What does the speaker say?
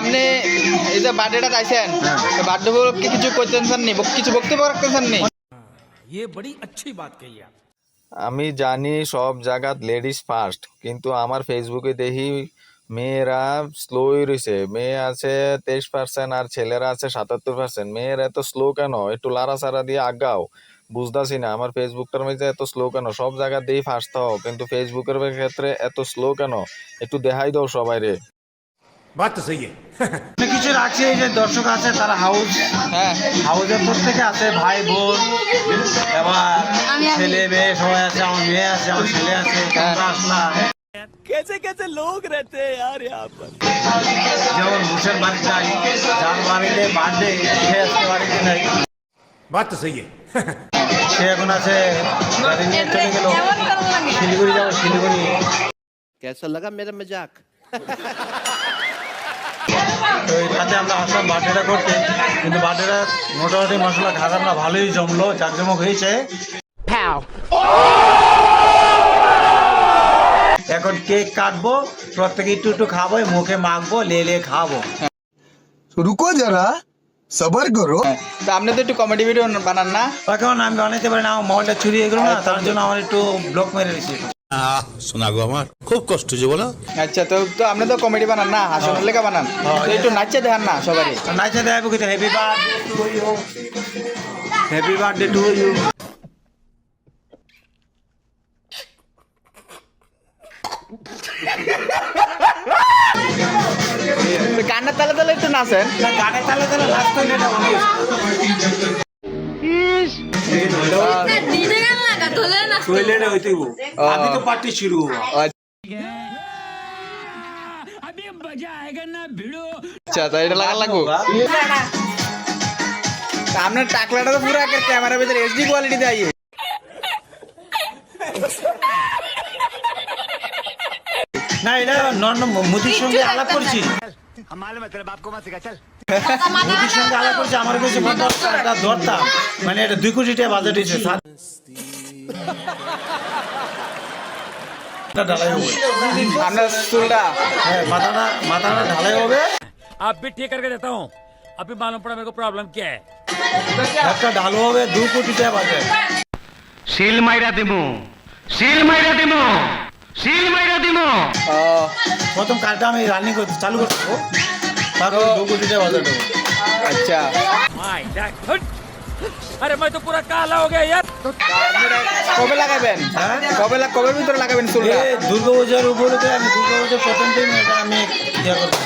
আপনি এই যে বার্থডেটা চাইছেন বার্থডে উপলক্ষে কিছু করতেন চাননি কিছু বক্তব্য রাখতে চাননি ये बड़ी अच्छी बात कही आप। আমি জানি সব জায়গাত লেডিস ফার্স্ট, কিন্তু আমার ফেসবুকে দেখি মেয়েরা স্লোই রয়েছে। মেয়ে আছে 23% আর ছেলেরা আছে 77%। মেয়ের এত স্লো কেন? একটু লাড়াচাড়া দিয়ে আগাও। বুঝতেছি না আমার ফেসবুকটার মধ্যে এত স্লো কেন? সব জায়গা দিয়ে ফার্স্ট হও, কিন্তু ফেসবুকের ক্ষেত্রে এত স্লো কেন? একটু দেখাই দাও সবাই রে। बात तो सही है। অনেক কিছু রাখছি। এই যে দর্শক আছে তারা হ্যাঁ হাউসের প্রত্যেকে আছে, ভাই বোন, এবার ছেলে মেয়ে সবাই আছে, আমার মেয়ে আছে, আমার ছেলে আছে, তোমরা আসলা। कैसे कैसे लोग रहते हैं यार यहाँ पर। যেমন মুসের বাড়িতে নাই, যার বাড়িতে বার্থডে সে আজকে বাড়িতে নাই, बात तो सही है। সে এখন আছে গাড়ি নিয়ে চলে গেল শিলিগুড়ি, যাবো শিলিগুড়ি। कैसा लगा मेरा मजाक? তো এই রাতে আমরা আসলাম বার্থডেটা করতে, কিন্তু বার্থডেটা মোটামুটি মশলা খারাপ না, ভালোই জমলো, জাঁকজমক হয়েছে। এখন কেক কাটবো, প্রত্যেকে একটু একটু খাবো, মুখে মাখবো, লে খাবো। रुको जरा सबर करो। তো আপনি তো একটু কমেডি ভিডিও বানান না? এখন আমি বানাইতে পারি না, আমার মোবাইলটা চুরি হয়ে গেলো না, তার জন্য আমার একটু ব্লক মেরে দিয়েছে। শোনা গো আমার খুব কষ্ট যে বলো। আচ্ছা তো তো আপনি তো কমেডি বানান না, হাসানোর লেখা বানান, তো একটু নাচে দেখান না সবারই। নাইচে দেখাবো কিন্তু happy birthday to you, happy birthday to you. তো কান্নার তালে তালে একটু নাচেন। গানে তালে তালে নাচতে হলে এটা অনেক টয়লেটে হইতে হইব। আমি তো পার্টি শুরু হবো। আচ্ছা তো এটা লাগা লাগবো। তা আপনার টাকলাটা তো পুরো একের ক্যামেরার ভিতরে এইচডি কোয়ালিটি দেয়। না এটা মুদির সঙ্গে আলাপ করছি, মুদির সঙ্গে আলাপ করছি, আমার কাছে ধরতাম, মানে এটা 2 কোটি টাকা বাজেট হয়েছে। ঢালাই হবে, আপনার চুলটা হ্যাঁ মাথাটা ঢালাই হবে। आप भी ठीक करके देता हूँ। अभी मालूम पड़ा मेरे को प्रॉब्लम क्या है। একটা ঢালো হবে 2 কোটি টাকা বাজেট। শিল মাইরা দিমু, শিল মাইরা দিমু, শিল মাইরা দিমু। প্রথম কাজটা আমি রানিং করতে চালু করতে হবে, তারপর 2 কোটি টাকা বাজেট হবে। আচ্ছা माय डैड। अरे मैं तो पूरा काला हो गया यार। কবে লাগাবেন? হ্যাঁ? কবে ভিতরে লাগাবেন চুলটা? এই দুর্গাপূজার উপলক্ষে আমি দুর্গাপূজার প্রথম দিন এটা আমি ইয়ে করবো।